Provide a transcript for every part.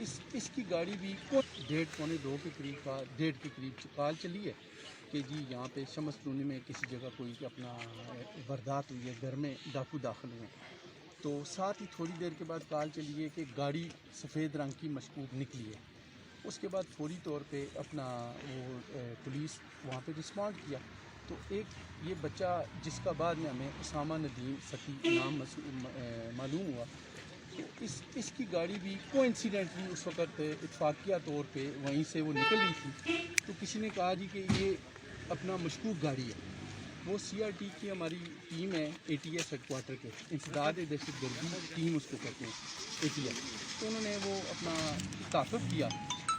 اس کی گاڑی بھی 1:30 کے قریب کا 1:30 کے قریب کال چلی ہے کہ جی یہاں پہ شمس کالونی میں کسی جگہ کوئی اپنا واردات ہوئی ہے، گھر میں ڈاکو داخل ہوئے ہیں۔ تو ساتھ ہی تھوڑی دیر کے بعد کال چلی ہے کہ گاڑی سفید رنگ کی مشکوک نکلی ہے۔ اس کے بعد فوری طور پہ اپنا وہ پولیس وہاں پہ رسپانڈ کیا، تو ایک یہ بچہ جس کا بعد میں ہمیں اسامہ ندیم ستی نام معلوم ہوا، تو اس کی گاڑی بھی کوئنسیڈنٹلی اس وقت اتفاقیہ طور پہ وہیں سے وہ نکل رہی تھی، تو کسی نے کہا جی کہ یہ اپنا مشکوک گاڑی ہے۔ وہ سی آر ٹی کی ہماری ٹیم ہے A T S headquarter کے، انسداد دہشت گردی ٹیم اس کو کہتے ہیں اے ٹی ایس، تو انہوں نے وہ اپنا تعاقب کیا،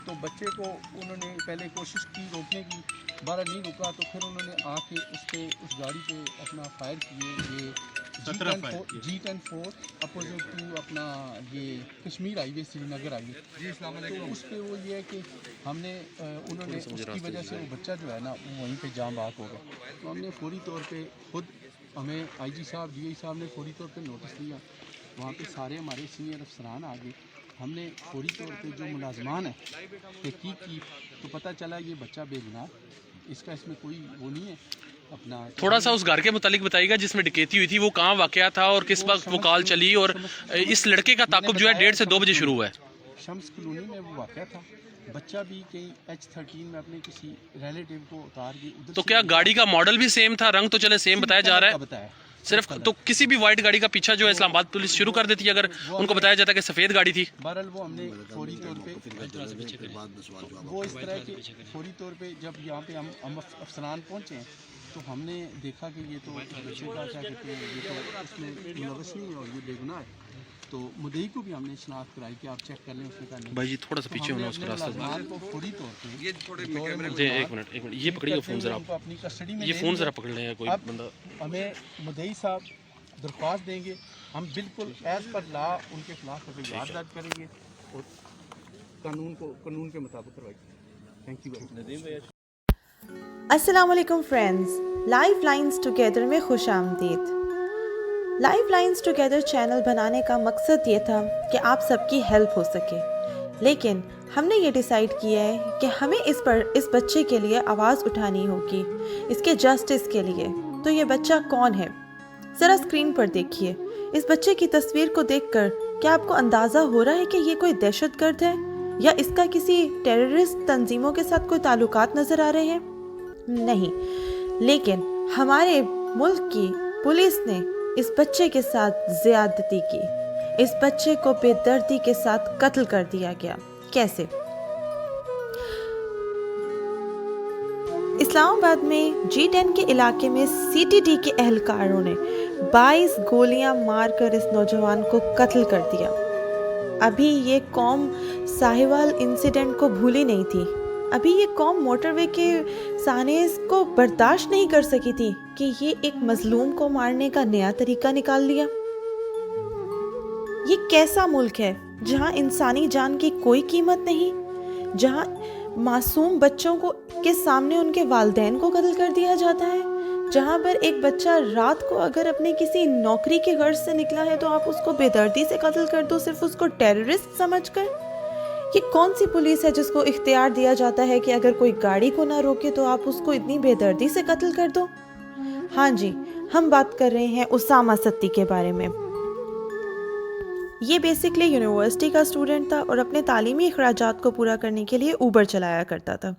تو بچے کو انہوں نے پہلے کوشش کی روکنے کی، بارہ نہیں رکا، تو پھر انہوں نے آ کے اس گاڑی پہ اپنا فائر کیے، یہ G10-4 اپوزٹ ٹو اپنا یہ کشمیر ہائی وے سری نگر ہائی وے، تو اس پہ وہ یہ ہے کہ ہم نے انہوں نے اس کی وجہ سے وہ بچہ جو ہے نا وہ وہیں پہ جام بحق ہو گیا، تو ہم نے فوری طور پہ خود ہمیں آئی جی صاحب ڈی آئی صاحب نے فوری طور پہ نوٹس دیا، وہاں پہ سارے ہمارے سینئر افسران آ گئے، ہم نے فوری طور پہ جو ملازمان ہیں تحقیق کی، تو پتہ چلا یہ بچہ بے گناہ، اس کا اس میں کوئی وہ نہیں ہے اپنا۔ تھوڑا سا اس گھر کے متعلق بتائیے گا جس میں ڈکیتی ہوئی تھی، وہ کہاں واقعہ تھا اور کس وقت وہ کال چلی، اور اس لڑکے کا تعاقب جو ہے 1:30 سے 2 بجے شروع ہوا ہے؟ شمس کالونی میں وہ واقعہ تھا، بچہ بھی کہیں H13 میں اپنے کسی ریلیٹیو کو اتار کے ادھر، تو کیا گاڑی کا ماڈل بھی سیم تھا، رنگ تو چلے سیم بتایا جا رہا ہے صرف، تو کسی بھی وائٹ گاڑی کا پیچھا جو ہے اسلام آباد پولیس شروع کر دیتی ہے اگر ان کو بتایا جاتا ہے کہ سفید گاڑی تھی؟ بہرحال وہ ہم نے فوری طور پہ وہ اس طرح کے فوری طور پہ جب یہاں پہ ہم افسران پہنچے ہیں، تو ہم نے دیکھا کہ یہ تو بچے کا کیا کہتے ہیں، یہ تو اس میں ملوث نہیں ہے اور یہ بے گناہ ہے، تو مدعی کو بھی ہم نے شناخت کرائی کہ آپ چیک کر لیں، اس نے کہا نہیں۔ بھائی جی تھوڑا سا پیچھے ہونا اس کا راستہ کو فوری طور پہ جی، ایک منٹ یہ پکڑیے فون ذرا، اپنی کسٹڈی میں یہ فون ذرا پکڑ لیں، کوئی بندہ ہمیں مدعی صاحب درخواست دیں گے، ہم بالکل ایز پر لا ان کے خلاف احتجاج درج کریں گے اور قانون کے مطابق کروائیں گے۔ Thank you. السلام علیکم فرینڈز، لائف لائنز ٹوگیدر میں خوش آمدید۔ لائف لائنز ٹوگیدر چینل بنانے کا مقصد یہ تھا کہ آپ سب کی ہیلپ ہو سکے، لیکن ہم نے یہ ڈیسائیڈ کیا ہے کہ ہمیں اس بچے کے لیے آواز اٹھانی ہوگی، اس کے جسٹس کے لیے۔ تو یہ بچہ کون ہے؟ ذرا اسکرین پر دیکھیے، اس بچے کی تصویر کو دیکھ کر کیا آپ کو اندازہ ہو رہا ہے کہ یہ کوئی دہشت گرد ہے یا اس کا کسی ٹیررسٹ تنظیموں کے ساتھ کوئی تعلقات نظر آ رہے ہیں؟ نہیں، لیکن ہمارے ملک کی پولیس نے اس بچے کے ساتھ زیادتی کی، اس بچے کو بے دردی کے ساتھ قتل کر دیا گیا۔ کیسے؟ اسلام آباد میں G10 کے علاقے میں CTD کے اہلکاروں نے 22 گولیاں مار کر اس نوجوان کو قتل کر دیا۔ ابھی یہ قوم ساہیوال انسیڈنٹ کو بھولی نہیں تھی، ابھی یہ قوم موٹر وے کے سانحے کو برداشت نہیں کر سکی تھی کہ یہ ایک مظلوم کو مارنے کا نیا طریقہ نکال لیا۔ یہ کیسا ملک ہے جہاں انسانی جان کی کوئی قیمت نہیں، جہاں معصوم بچوں کے سامنے ان کے والدین کو قتل کر دیا جاتا ہے، جہاں پر ایک بچہ رات کو اگر اپنے کسی نوکری کے غرض سے نکلا ہے تو آپ اس کو بے دردی سے قتل کر دو صرف اس کو ٹیررسٹ سمجھ کر۔ یہ کون سی پولیس ہے جس کو اختیار دیا جاتا ہے کہ اگر کوئی گاڑی کو نہ روکے تو آپ اس کو اتنی بے دردی سے قتل کر دو؟ ہاں جی، ہم بات کر رہے ہیں اسامہ ستی کے بارے میں۔ یہ بیسکلی یونیورسٹی کا اسٹوڈنٹ تھا اور اپنے تعلیمی اخراجات کو پورا کرنے کے لیے اوبر چلایا کرتا تھا۔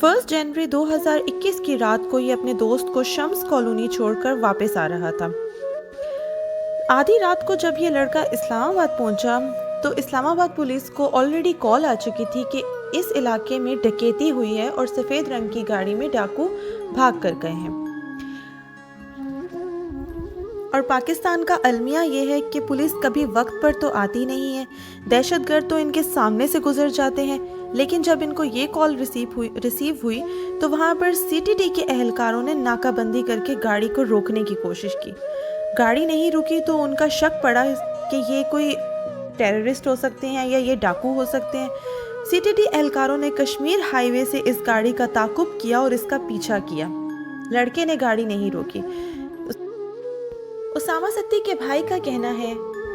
1 جنوری 2021 کی رات کو یہ اپنے دوست کو شمس کالونی چھوڑ کر واپس آ رہا تھا۔ آدھی رات کو جب یہ لڑکا اسلام آباد پہنچا تو اسلام آباد پولیس کو آلریڈی کال آ چکی تھی کہ اس علاقے میں ڈکیتی ہوئی ہے اور سفید رنگ کی گاڑی میں ڈاکو بھاگ کر گئے ہیں۔ اور پاکستان کا المیہ یہ ہے کہ پولیس کبھی وقت پر تو آتی نہیں ہے، دہشت گرد تو ان کے سامنے سے گزر جاتے ہیں، لیکن جب ان کو یہ کال ریسیو ہوئی تو وہاں پر CTD کے اہلکاروں نے ناکہ بندی کر کے گاڑی کو روکنے کی کوشش کی۔ گاڑی نہیں رکی تو ان کا شک پڑا کہ یہ کوئی ٹیررسٹ ہو سکتے ہیں یا یہ ڈاکو ہو سکتے ہیں۔ CTD اہلکاروں نے کشمیر ہائی وے سے اس گاڑی کا تعاقب کیا اور اس کا پیچھا کیا۔ لڑکے نے گاڑی نہیں روکی۔ اسامہ ستی کے بھائی کا کہنا ہے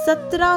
17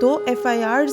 2 FIRs